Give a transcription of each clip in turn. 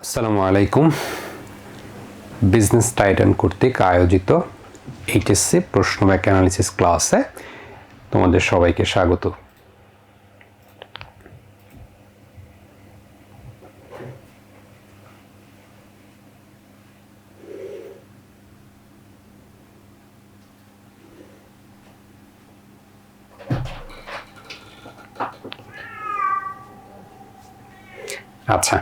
আসসালামু আলাইকুম। Business Titan কর্তৃক আয়োজিত এইচএসসি প্রশ্ন ব্যাংক অ্যানালিসিস ক্লাসে তোমাদের সবাইকে স্বাগত। আচ্ছা,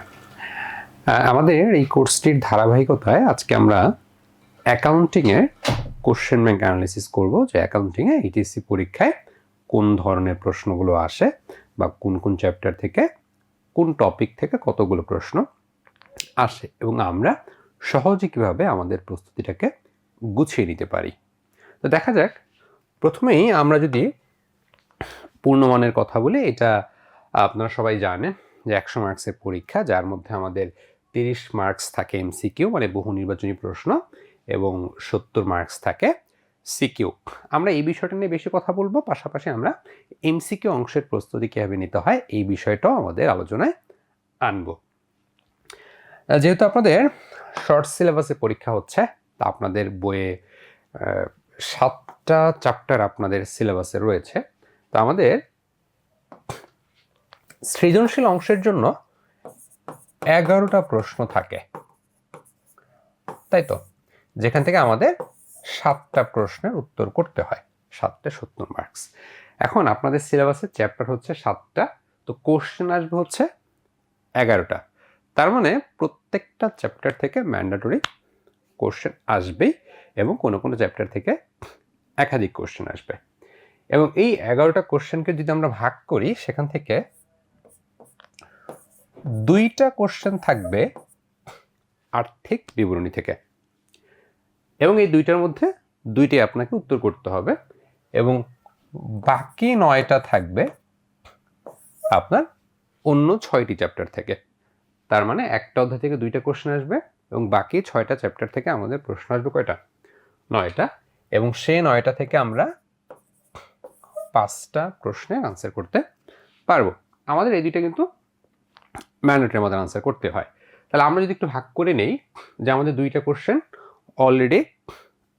আমাদের এই কোর্সটির ধারাবাহিকতায় আজকে আমরা অ্যাকাউন্টিংয়ের কোশ্চেন ব্যাংক অ্যানালিসিস করব, যে অ্যাকাউন্টিংয়ে এইচএসসি পরীক্ষায় কোন ধরনের প্রশ্নগুলো আসে বা কোন কোন চ্যাপ্টার থেকে কোন টপিক থেকে কতগুলো প্রশ্ন আসে এবং আমরা সহজে কীভাবে আমাদের প্রস্তুতিটাকে গুছিয়ে নিতে পারি। তো দেখা যাক, প্রথমেই আমরা যদি পূর্ণমানের কথা বলি, এটা আপনারা সবাই জানেন যে 100 মার্কসের পরীক্ষা, যার মধ্যে আমাদের 30 মার্কস থাকে এমসিকিউ মানে বহু নির্বাচনী প্রশ্ন এবং 70 মার্কস থাকে সিকিউ। আমরা এই বিষয়টা নিয়ে বেশি কথা বলবো, পাশাপাশি আমরা এমসিকিউ অংশের প্রস্তুতি কীভাবে নিতে হয় এই বিষয়টাও আমাদের আলোচনায় আনবো। যেহেতু আপনাদের শর্ট সিলেবাসে পরীক্ষা হচ্ছে, তা আপনাদের বইয়ে 7টা চ্যাপ্টার আপনাদের সিলেবাসে রয়েছে। তো আমাদের সৃজনশীল অংশের জন্য 11টা প্রশ্ন থাকে, তাই তো, যেখান থেকে আমাদের 7টা প্রশ্নের উত্তর করতে হয়, 7টে 70 মার্কস। এখন আপনাদের সিলেবাসের চ্যাপ্টার হচ্ছে 7টা, তো কোশ্চেন আসবে হচ্ছে 11টা। তার মানে প্রত্যেকটা চ্যাপ্টার থেকে ম্যান্ডেটরি কোশ্চেন আসবেই এবং কোনো কোনো চ্যাপ্টার থেকে একাধিক কোশ্চেন আসবে। এবং এই 11টা কোশ্চেনকে যদি আমরা ভাগ করি, সেখান থেকে 2টা কোশ্চেন থাকবে আর্থিক বিবরণী থেকে, এবং এই 2টার মধ্যে 2টি আপনাকে উত্তর করতে হবে, এবং বাকি 9টা থাকবে আপনার অন্য 6টি চ্যাপ্টার থেকে। তার মানে একটা অধ্যায় থেকে 2টা কোশ্চেন আসবে এবং বাকি 6টা চ্যাপ্টার থেকে আমাদের প্রশ্ন আসবে কয়টা? 9টা, এবং সেই 9টা থেকে আমরা 5টা প্রশ্নের আনসার করতে পারবো। আমাদের এই 2টা কিন্তু ম্যান্ডেটরি আমাদের আনসার করতে হয়। তাহলে আমরা যদি একটু ভাগ করে নেই, যে আমাদের 2টা কোশ্চেন অলরেডি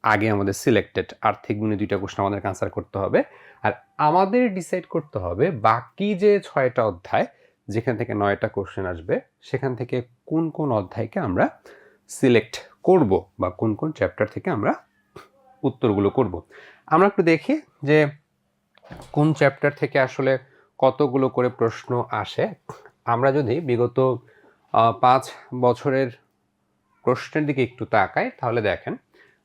আগে আমাদের সিলেক্টেড, আর্থিক গুণে 2টা কোশ্চেন আমাদেরকে আনসার করতে হবে, আর আমাদের ডিসাইড করতে হবে বাকি যে 6টা অধ্যায় যেখান থেকে 9টা কোশ্চেন আসবে, সেখান থেকে কোন কোন অধ্যায়কে আমরা সিলেক্ট করব বা কোন কোন চ্যাপ্টার থেকে আমরা উত্তরগুলো করব। আমরা একটু দেখি যে কোন চ্যাপ্টার থেকে আসলে কতগুলো করে প্রশ্ন আসে। আমরা যদি বিগত 5 বছরের প্রশ্নের দিকে একটু তাকাই, তাহলে দেখেন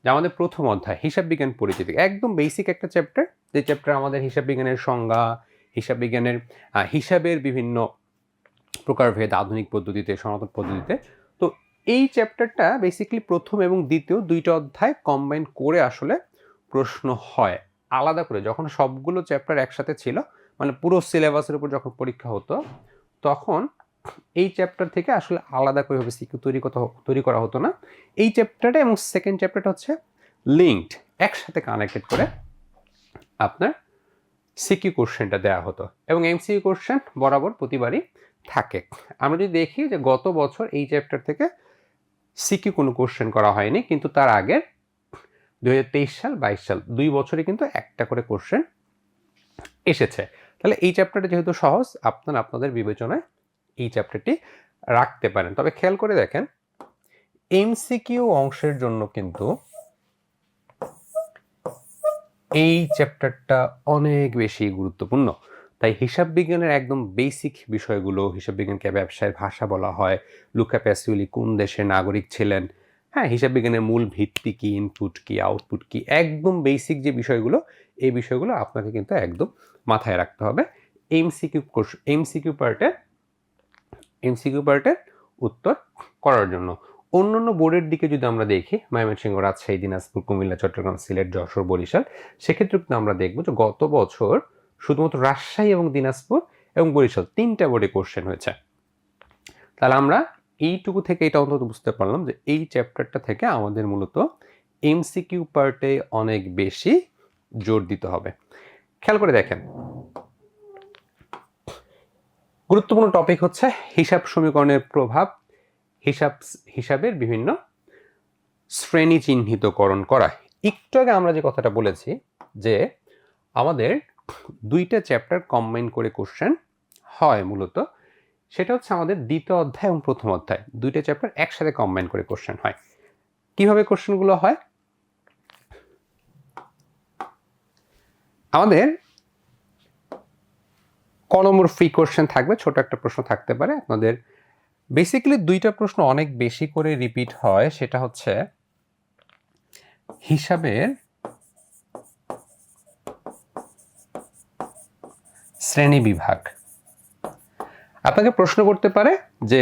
যে আমাদের প্রথম অধ্যায় হিসাব বিজ্ঞান পরিচিতি, একদম বেসিক একটা চ্যাপ্টার, যে চ্যাপ্টার আমাদের হিসাব বিজ্ঞানের সংজ্ঞা, হিসাব বিজ্ঞানের হিসাবের বিভিন্ন প্রকারভেদ, আধুনিক পদ্ধতিতে, সনাতন পদ্ধতিতে। তো এই চ্যাপ্টারটা বেসিক্যালি প্রথম এবং দ্বিতীয় 2টা অধ্যায় কম্বাইন করে আসলে প্রশ্ন হয় আলাদা করে। যখন সবগুলো চ্যাপ্টার একসাথে ছিল, মানে পুরো সিলেবাসের উপর যখন পরীক্ষা হতো, তখন এই চ্যাপ্টার থেকে আসলে আলাদা করে সিকিউ তৈরি করা হতো না। এই চ্যাপ্টারটা এবং সেকেন্ড চ্যাপ্টারটা হচ্ছে লিঙ্কড, একসাথে কানেক্টেড করে আপনার সিকিউ কোশ্চেনটা দেওয়া হতো, এবং এমসিকিউ কোশ্চেন বরাবর প্রতিবারই থাকে। আমরা যদি দেখি যে গত বছর এই চ্যাপ্টার থেকে সিকিউ কোনো কোশ্চেন করা হয়নি, কিন্তু তার আগে 2023 সাল 22 সাল 2 বছরে কিন্তু একটা করে কোশ্চেন এসেছে। তাহলে এই চ্যাপ্টারটা যেহেতু সহজ, আপনাদের বিবেচনায় এই চ্যাপ্টারটি রাখতে পারেন। তবে খেয়াল করে দেখেন, এমসিকিউ অংশের জন্য কিন্তু এই চ্যাপ্টারটা অনেক বেশি গুরুত্বপূর্ণ। তাই হিসাব বিজ্ঞানের একদম বেসিক বিষয়গুলো, হিসাব বিজ্ঞানকে ব্যবসায়ের ভাষা বলা হয়, লুকা প্যাসিওলি কোন দেশের নাগরিক ছিলেন, হ্যাঁ, হিসাব বিজ্ঞানের মূল ভিত্তি কি, ইনপুট কি, আউটপুট কি, একদম বেসিক যে বিষয়গুলো, এই বিষয়গুলো আপনাকে কিন্তু একদম মাথায় রাখতে হবে এমসিকিউ পার্টের উত্তর করার জন্য। অন্যান্য বোর্ডের দিকে যদি আমরা দেখি, ময়মনসিংহ, রাজশাহী, দিনাজপুর, কুমিল্লা, চট্টগ্রাম, সিলেট, যশোর, বরিশাল, সেক্ষেত্রে কিন্তু আমরা দেখব যে গত বছর শুধুমাত্র রাজশাহী এবং দিনাজপুর এবং বরিশাল 3টা বোর্ডে কোশ্চেন হয়েছে। তাহলে আমরা এইটুকু থেকে এটা অন্তত বুঝতে পারলাম যে এই চ্যাপ্টারটা থেকে আমাদের মূলত এমসিকিউ পার্টে অনেক বেশি জোর দিতে হবে। খেয়াল করে দেখেন, গুরুত্বপূর্ণ টপিক হচ্ছে হিসাব সমীকরণের প্রভাব হিসাবের বিভিন্ন শ্রেণী চিহ্নিতকরণ করা। একটু আগে আমরা যে কথাটা বলেছি যে আমাদের দুইটা চ্যাপ্টার কম্বাইন করে কোশ্চেন হয়, মূলত সেটা হচ্ছে আমাদের দ্বিতীয় অধ্যায় এবং প্রথম অধ্যায় দুইটা চ্যাপ্টার একসাথে কম্বাইন করে কোশ্চেন হয়। কিভাবে কোশ্চেনগুলো হয়? আমাদের ক নম্বর ফ্রি কোশ্চেন থাকবে, ছোট একটা প্রশ্ন থাকতে পারে। আপনাদের বেসিক্যালি দুইটা প্রশ্ন অনেক বেশি করে রিপিট হয়, সেটা হচ্ছে হিসাবের শ্রেণী বিভাগ। আপনাকে প্রশ্ন করতে পারে যে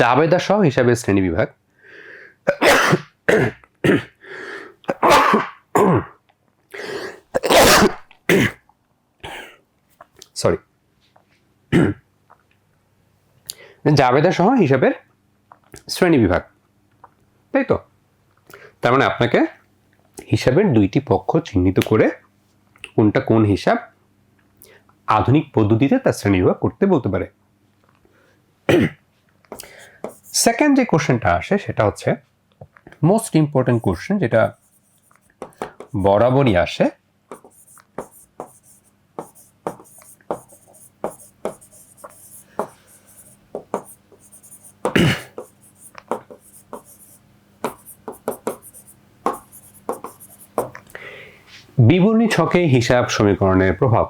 জাবেদা সহ হিসাবের শ্রেণী বিভাগ। সরি, জাবেদা সহ হিসাবের শ্রেণী বিভাগ, তাই তো? তার মানে আপনাকে হিসাবের দুইটি পক্ষ চিহ্নিত করে কোনটা কোন হিসাব আধুনিক পদ্ধতিতে তার শ্রেণীবিভাগ করতে বলতে পারে। সেকেন্ড যে কোশ্চেনটা আসে সেটা হচ্ছে মোস্ট ইম্পর্টেন্ট কোশ্চেন, যেটা বরাবরই আসে। বিবরণী ছকে হিসাব সমীকরণের প্রভাব,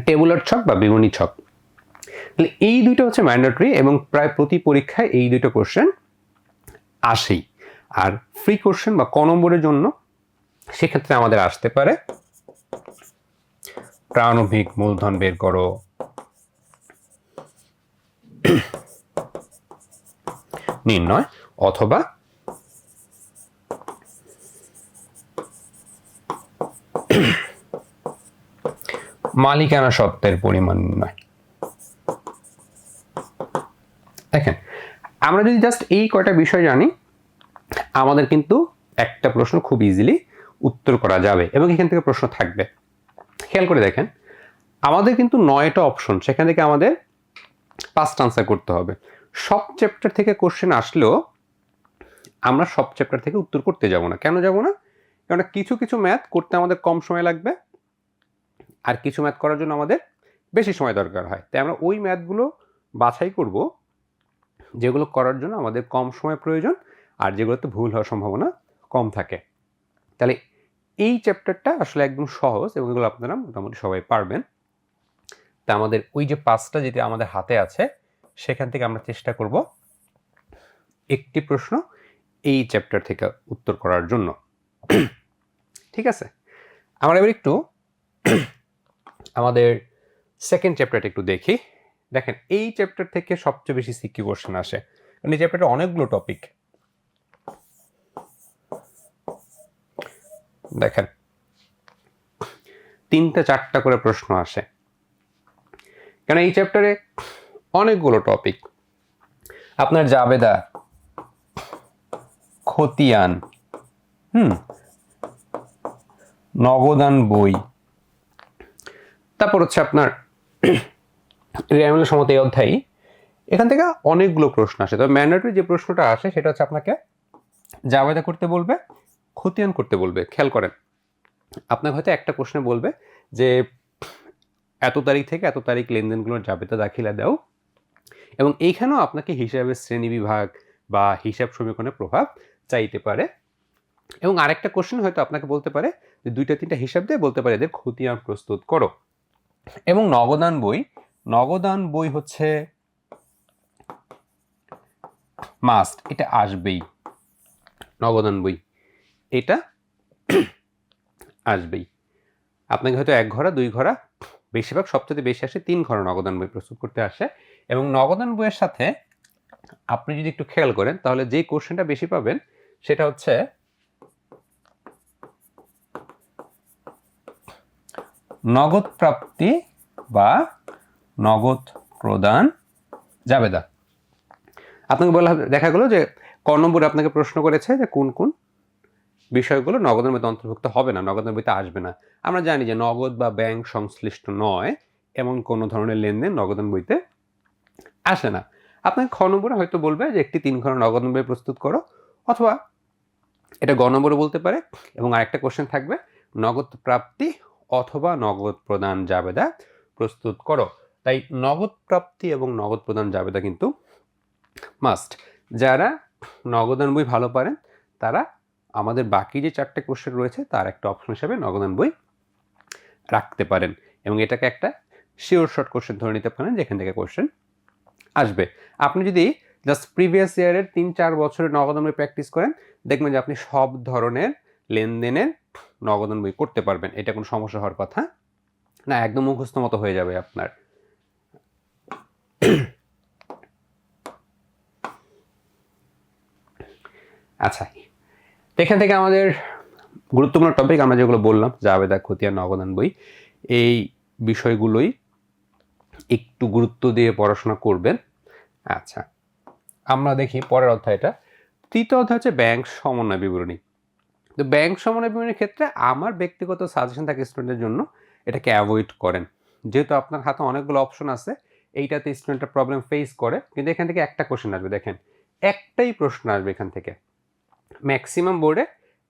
টেবুলার ছক বা বিবরণী ছক। তাহলে এই দুইটা হচ্ছে ম্যান্ডেটরি এবং প্রায় প্রতি পরীক্ষায় এই দুটো কোশ্চেন আসেই। আর ফ্রি কোশ্চেন বা ক নম্বরের জন্য সেক্ষেত্রে আমাদের আসতে পারে প্রারম্ভিক মূলধন বের করো, নির্ণয়, অথবা মালিকানা সত্ত্বের পরিমাণ নির্ণয়। দেখেন, আমরা যদি জাস্ট এই কয়টা বিষয় জানি, আমাদের কিন্তু একটা প্রশ্ন খুব ইজিলি উত্তর করা যাবে এবং এখান থেকে প্রশ্ন থাকবে। খেয়াল করে দেখেন, আমাদের কিন্তু 9টা অপশন, সেখান থেকে আমাদের 5টা আনসার করতে হবে। সব চ্যাপ্টার থেকে কোশ্চেন আসলেও আমরা সব চ্যাপ্টার থেকে উত্তর করতে যাব না। কেন যাব না? কারণ কিছু কিছু ম্যাথ করতে আমাদের কম সময় লাগবে, আর কিছু ম্যাথ করার জন্য আমাদের বেশি সময় দরকার হয়। তাই আমরা ওই ম্যাথগুলো বাছাই করব যেগুলো করার জন্য আমাদের কম সময় প্রয়োজন আর যেগুলোতে ভুল হওয়ার সম্ভাবনা কম থাকে। তাহলে এই চ্যাপ্টারটা আসলে একদম সহজ এবং এগুলো আপনারা মোটামুটি সবাই পারবেন। তা আমাদের ওই যে 5টা যেটা আমাদের হাতে আছে, সেখান থেকে আমরা চেষ্টা করব একটি প্রশ্ন এই চ্যাপ্টার থেকে উত্তর করার জন্য। ঠিক আছে, আমরা এবার একটু আমাদের সেকেন্ড চ্যাপ্টারটা একটু দেখি। দেখেন, এই চ্যাপ্টার থেকে সবচেয়ে বেশি সিকিউ কোশ্চেন আসে, কারণ এই চ্যাপ্টারে অনেকগুলো টপিক। দেখেন, 3টা 4টা করে প্রশ্ন আসে, কারণ এই চ্যাপ্টারে অনেকগুলো টপিক। আপনার জাবেদা, খতিয়ান, নগদান বই, তারপর হচ্ছে আপনার রেয়ামিলের সমত এই অধ্যায়। এখান থেকে অনেকগুলো প্রশ্ন আসে। তবে ম্যান্ডেটরি যে প্রশ্নটা আসে সেটা হচ্ছে আপনাকে জাবেদা করতে বলবে, খতিয়ান করতে বলবে। খেয়াল করেন, আপনাকে হয়তো একটা প্রশ্নে বলবে যে এত তারিখ থেকে এত তারিখ লেনদেনগুলোর জাবেদা দাখিলা দাও, এবং এইখানেও আপনাকে হিসাবের শ্রেণী বিভাগ বা হিসাব সমীকরণের প্রভাব চাইতে পারে। এবং আরেকটা কোশ্চেন হয়তো আপনাকে বলতে পারে যে 2টা 3টা হিসাব দিয়ে বলতে পারে এদের খতিয়ান প্রস্তুত করো। এবং নগদান বই হচ্ছে মাস্ট, এটা আসবেই। নগদান বই এটা আসবেই। আপনাকে হয়তো 1 ঘরা 2 ঘরা, বেশিরভাগ সবচেয়ে বেশি আসে 3 ঘরা নগদান বই প্রস্তুত করতে আসে। এবং নগদান বইয়ের সাথে আপনি যদি একটু খেয়াল করেন তাহলে যে কোশ্চেনটা বেশি পাবেন সেটা হচ্ছে নগদ প্রাপ্তি বা নগদ প্রদান জাবেদা। আপনাকে বলা দেখা গেল যে ক নম্বরে আপনাকে প্রশ্ন করেছে যে কোন কোন বিষয়গুলো নগদের মধ্যে অন্তর্ভুক্ত হবে না, নগদের বইতে আসবে না। আমরা জানি যে নগদ বা ব্যাংক সংশ্লিষ্ট নয় এমন কোনো ধরনের লেনদেন নগদান বইতে আসে না। আপনাকে খ নম্বরে হয়তো বলবে যে একটি 3 ঘর নগদ বই প্রস্তুত করো, অথবা এটা গ নম্বরে বলতে পারে। এবং আরেকটা কোশ্চেন থাকবে নগদ প্রাপ্তি অথবা নগদ প্রদান জাবেদা প্রস্তুত করো। তাই নগদ প্রাপ্তি এবং নগদ প্রদান জাবেদা কিন্তু মাস্ট। যারা নগদান বই ভালো পারেন তারা আমাদের বাকি যে 4টে কোশ্চেন রয়েছে তার একটা অপশন হিসেবে নগদান বই রাখতে পারেন, এবং এটাকে একটা শিওর শর্ট কোশ্চেন ধরে নিতে পারেন যেখান থেকে কোশ্চেন আসবে। আপনি যদি জাস্ট প্রিভিয়াস ইয়ারের 3-4 বছরের নগদান বই প্র্যাকটিস করেন, দেখবেন যে আপনি সব ধরনের লেনদেনের নগদান বই করতে পারবেন। এটা কোনো সমস্যা হওয়ার কথা না, একদম মুখস্থ মতো হয়ে যাবে আপনার। আচ্ছা, এখান থেকে আমাদের গুরুত্বপূর্ণ টপিক আমরা যেগুলো বললাম, জাবেদা, খতিয়ান, নগদান বই, এই বিষয়গুলোই একটু গুরুত্ব দিয়ে পড়াশোনা করবেন। আচ্ছা, আমরা দেখি পরের অধ্যায়টা। তৃতীয় অধ্যায় হচ্ছে ব্যাংক সমন্বয় বিবরণী। তো ব্যাংক সমন্বয় বিবরণীর ক্ষেত্রে আমার ব্যক্তিগত সাজেশন থাকে স্টুডেন্টের জন্য এটাকে অ্যাভয়েড করেন, যেহেতু আপনার হাতে অনেকগুলো অপশন আছে। এইটাতে স্টুডেন্টটা প্রবলেম ফেস করে, কিন্তু এখান থেকে একটা কোশ্চেন আসবে। দেখেন, একটাই প্রশ্ন আসবে এখান থেকে, ম্যাক্সিমাম বোর্ডে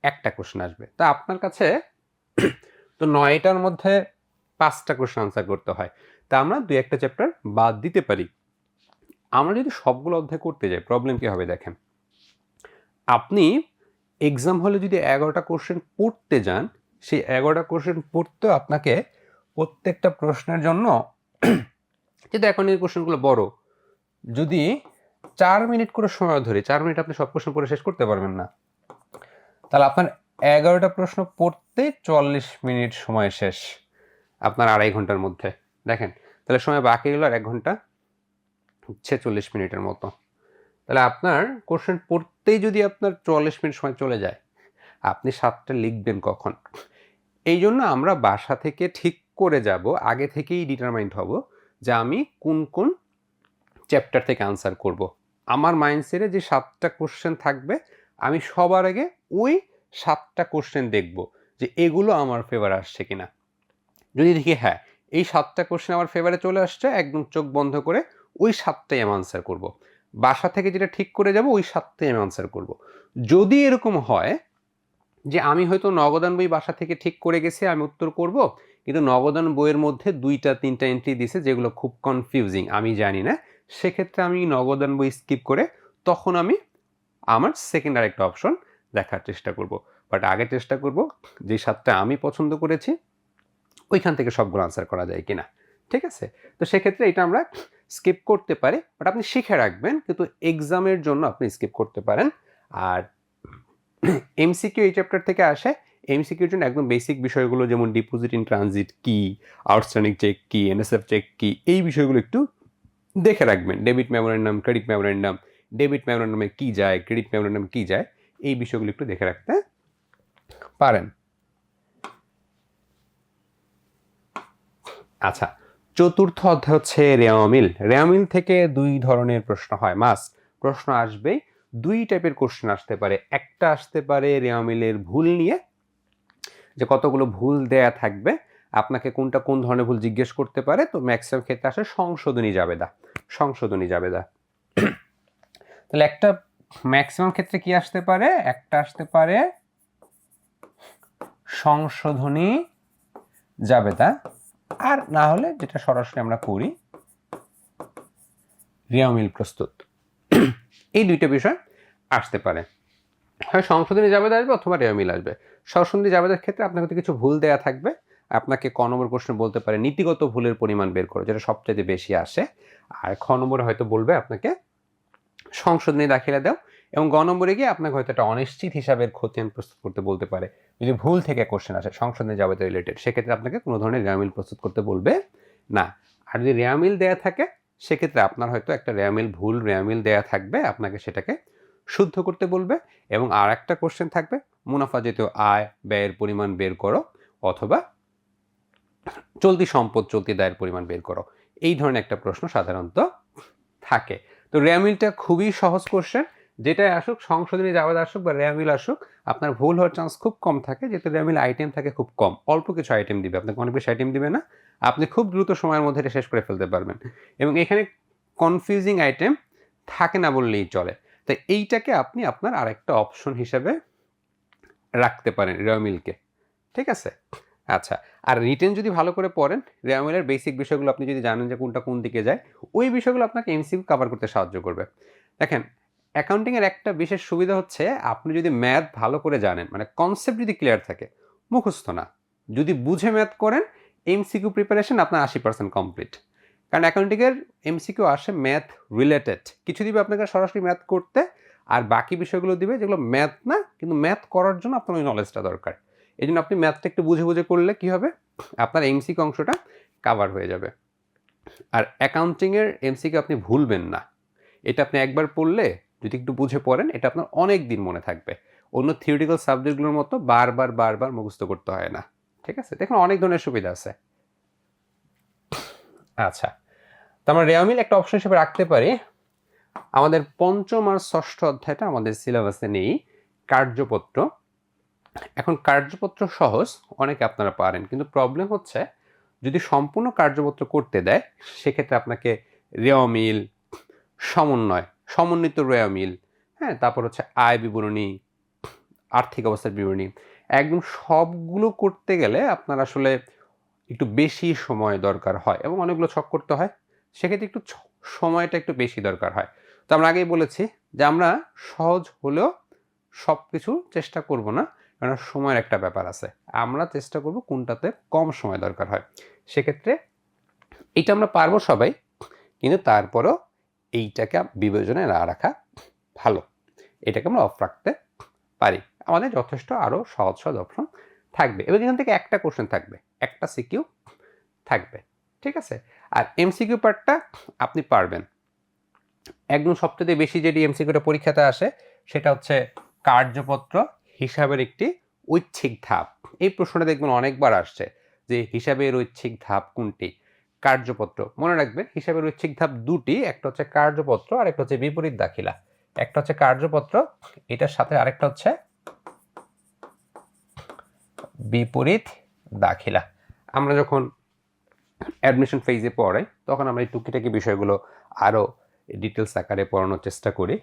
একটা কোশ্চেন আসবে। তা আপনার কাছে তো 9টার মধ্যে 5টা কোশ্চেন আনসার করতে হয়, তা আমরা 2-1টা চ্যাপ্টার বাদ দিতে পারি। আমরা যদি সবগুলো অধ্যায় করতে যাই প্রবলেম কি হবে দেখেন, আপনি এক্সাম হলে যদি 11টা কোশ্চেন পড়তে যান, সেই 11টা কোশ্চেন পড়তেও আপনাকে প্রত্যেকটা প্রশ্নের জন্য, যেহেতু এখন এই কোশ্চেনগুলো বড়, যদি 4 মিনিট করে সময় ধরে 4 মিনিট আপনি সব কোশ্চেন পড়ে শেষ করতে পারবেন না। তাহলে আপনার 11টা প্রশ্ন পড়তে 40 মিনিট সময় শেষ আপনার 2.5 ঘন্টার মধ্যে। দেখেন, তাহলে সময় বাকি গেল আর 1 ঘন্টা 46 মিনিটের মতো। তাহলে আপনার কোশ্চেন পড়তেই যদি আপনার 44 মিনিট সময় চলে যায়, আপনি 7টা লিখবেন কখন? এই জন্য আমরা বাসা থেকে ঠিক করে যাব, আগে থেকেই ডিটারমাইন্ড হব যে আমি কোন কোন চ্যাপ্টার থেকে আনসার করব। আমার মাইন্ডসেটে যে 7টা কোশ্চেন থাকবে, আমি সবার আগে ওই 7টা কোশ্চেন দেখব যে এগুলো আমার ফেভার আসছে কিনা। যদি দেখি হ্যাঁ এই 7টা কোশ্চেন আমার ফেভারে চলে আসছে, একদম চোখ বন্ধ করে ওই 7টাই আমি আনসার করব। বাসা থেকে যেটা ঠিক করে যাব ওই 7টাই আমি আনসার করব। যদি এরকম হয় যে আমি হয়তো নগদান বই বাসা থেকে ঠিক করে গেছি আমি উত্তর করব, কিন্তু নগদান বইয়ের মধ্যে 2-3টা এন্ট্রি দিছে যেগুলো খুব কনফিউজিং, আমি জানি না, সেক্ষেত্রে আমি নগদান বই স্কিপ করে তখন আমি আমার সেকেন্ড আরেকটা অপশন দেখার চেষ্টা করব। বাট আগে চেষ্টা করব যে 7টা আমি পছন্দ করেছি ওইখান থেকে সবগুলো আনসার করা যায় কিনা। ঠিক আছে, তো সেক্ষেত্রে এটা আমরা স্কিপ করতে পারি, বাট আপনি শিখে রাখবেন, কিন্তু এক্সামের জন্য আপনি স্কিপ করতে পারেন। আর এমসিকিউ এই চ্যাপ্টার থেকে আসে। এমসিকিউর জন্য একদম বেসিক বিষয়গুলো যেমন ডিপোজিট ইন ট্রানজিট কি, আউটস্ট্যান্ডিং চেক কি, এনএসএফ চেক কি, এই বিষয়গুলো একটু দেখে রাখবেন। Debit memorandum, credit memorandum, debit মেমোরেন্ডামে কি যায়, ক্রেডিট মেমোরেন্ডামে কি যায়, এই বিষয়গুলো একটু দেখে রাখতে পারেন। আচ্ছা, চতুর্থ অধ্যায় হচ্ছে রেওয়ামিল। রেওয়ামিল থেকে 2 ধরনের প্রশ্ন হয়, মাস্ট প্রশ্ন আসবেই। 2 টাইপের কোশ্চেন আসতে পারে। একটা আসতে পারে রেওয়ামিলের ভুল নিয়ে, যে কতগুলো ভুল দেয়া থাকবে, আপনাকে কোনটা কোন ধরনের ভুল জিজ্ঞেস করতে পারে। তো ম্যাক্সিমাম ক্ষেত্রে আসে সংশোধনী জাবেদা, সংশোধনী জাবেদা। তাহলে একটা ম্যাক্সিমাম ক্ষেত্রে কি আসতে পারে, একটা আসতে পারে সংশোধনী জাবেদা, আর না হলে যেটা সরাসরি আমরা করি রেওয়ামিল প্রস্তুত। এই 2টা বিষয় আসতে পারে, হয় সংশোধনী জাবেদা আসবে অথবা রেওয়ামিল আসবে। সংশোধনী জাবেদার ক্ষেত্রে আপনার হয়তো কিছু ভুল দেয়া থাকবে, আপনাকে ক নম্বর প্রশ্ন বলতে পারে নীতিগত ভুলের পরিমাণ বের করো, যেটা সবচেয়ে বেশি আসে। আর খ নম্বরে হয়তো বলবে আপনাকে সংশোধনী দাখিলা দাও, এবং গ নম্বরে গিয়ে আপনাকে হয়তো একটা অনিশ্চিত হিসাবের খতিয়ান প্রস্তুত করতে বলতে পারে। যদি ভুল থেকে কোশ্চেন আসে সংশোধনী জাবেদা রিলেটেড, সেক্ষেত্রে আপনাকে কোনো ধরনের রেওয়ামিল প্রস্তুত করতে বলবে না। আর যদি রেওয়ামিল দেয়া থাকে, সেক্ষেত্রে আপনার হয়তো একটা রেওয়ামিল ভুল রেওয়ামিল দেয়া থাকবে, আপনাকে সেটাকে শুদ্ধ করতে বলবে। এবং আর একটা কোশ্চেন থাকবে মুনাফা জাতীয় আয় ব্যয়ের পরিমাণ বের করো, অথবা চলতি সম্পদ চলতি দায়ের পরিমাণ বের করো। এই ধরনের একটা প্রশ্ন সাধারণত থাকে। তো রেওয়ামিলটা খুবই সহজ কোশ্চেন, যেটাই আসুক, সংশোধনী জাবেদা আসুক বা রেওয়ামিল আসুক, আপনার ভুল হওয়ার চান্স খুব কম থাকে, যেহেতু রেওয়ামিল আইটেম থাকে খুব কম, অল্প কিছু আইটেম দিবে, আপনাকে অনেক বেশি আইটেম দিবে না, আপনি খুব দ্রুত সময়ের মধ্যে এটা শেষ করে ফেলতে পারবেন। এবং এখানে কনফিউজিং আইটেম থাকে না বললেই চলে। তাই এইটাকে আপনি আপনার আরেকটা অপশন হিসেবে রাখতে পারেন রেওমিলকে, ঠিক আছে? আচ্ছা, আর রিটেন যদি ভালো করে পড়েন, রেওমিলের বেসিক বিষয়গুলো আপনি যদি জানেন যে কোনটা কোন দিকে যায়, ওই বিষয়গুলো আপনাকে এমসিকিউ কভার করতে সাহায্য করবে। দেখেন, অ্যাকাউন্টিংয়ের একটা বিশেষ সুবিধা হচ্ছে আপনি যদি ম্যাথ ভালো করে জানেন, মানে কনসেপ্ট যদি ক্লিয়ার থাকে, মুখস্থ না, যদি বুঝে ম্যাথ করেন, এমসিকিউ প্রিপারেশন আপনার 80% কমপ্লিট। কারণ অ্যাকাউন্টিংয়ের এমসিকিউ আসে ম্যাথ রিলেটেড, কিছু দিবে আপনাকে সরাসরি ম্যাথ করতে, আর বাকি বিষয়গুলো দিবে যেগুলো ম্যাথ না, কিন্তু ম্যাথ করার জন্য আপনার ওই নলেজটা দরকার। এই জন্য আপনি ম্যাথটা একটু বুঝে বুঝে করলে কী হবে, আপনার এমসিকিউ অংশটা কাভার হয়ে যাবে। আর অ্যাকাউন্টিংয়ের এমসিকিউ আপনি ভুলবেন না, এটা আপনি একবার পড়লে যদি একটু বুঝে পড়েন, এটা আপনার অনেক দিন মনে থাকবে। অন্য থিওরিটিক্যাল সাবজেক্টগুলোর মতো বারবার বারবার মুখস্থ করতে হয় না, ঠিক আছে? দেখুন অনেক ধরনের সুবিধা আছে। আচ্ছা, তো আমরা রেওমিল একটা অপশন হিসেবে রাখতে পারি। আমাদের পঞ্চম আর ষষ্ঠ অধ্যায়টা আমাদের সিলেবাসে নেই, কার্যপত্র। এখন কার্যপত্র সহজ, অনেকে আপনারা পারেন, কিন্তু প্রবলেম হচ্ছে যদি সম্পূর্ণ কার্যপত্র করতে দেয়, সেক্ষেত্রে আপনাকে রেওমিল, সমন্বিত রেওমিল, হ্যাঁ, তারপর হচ্ছে আয় বিবরণী, আর্থিক অবস্থার বিবরণী, একদম সবগুলো করতে গেলে আপনার আসলে একটু বেশি সময় দরকার হয় এবং অনেকগুলো ছক করতে হয়, সেক্ষেত্রে একটু সময়টা একটু বেশি দরকার হয়। তো আমরা আগেই বলেছি যে আমরা সহজ হলেও সব কিছু চেষ্টা করব না, কারণ সময়ের একটা ব্যাপার আছে। আমরা চেষ্টা করব কোনটাতে কম সময় দরকার হয়। সেক্ষেত্রে এটা আমরা পারবো সবাই, কিন্তু তারপরেও এইটাকে বিবেচনায় না রাখা ভালো, এটাকে আমরা অফ রাখতে পারি। আমাদের যথেষ্ট আরও সহজ সহজ অপশন থাকবে এবং এখান থেকে একটা কোশ্চেন থাকবে, একটা সিকিউ থাকবে, ঠিক আছে? আর এমসিকিউ পার্টটা আপনি পারবেন। একদম সবচেয়ে বেশি যেটি এমসিকিউটা পরীক্ষাতে আসে সেটা হচ্ছে কার্যপত্র হিসাবের একটি ঐচ্ছিক ধাপ। এই প্রশ্নটা দেখবেন অনেকবার আসছে যে হিসাবের ঐচ্ছিক ধাপ কোনটি? কার্যপত্র। মনে রাখবেন হিসাবের ঐচ্ছিক ধাপ দুটি, একটা হচ্ছে কার্যপত্র আর একটা হচ্ছে বিপরীত দাখিলা। একটা হচ্ছে কার্যপত্র, এটার সাথে আরেকটা হচ্ছে বিপরীত দাখিলা। আমরা যখন অ্যাডমিশন ফেজে পড়াই তখন আমরা এই টুকিটাকি বিষয়গুলো আরও ডিটেলস আকারে পড়ানোর চেষ্টা করি।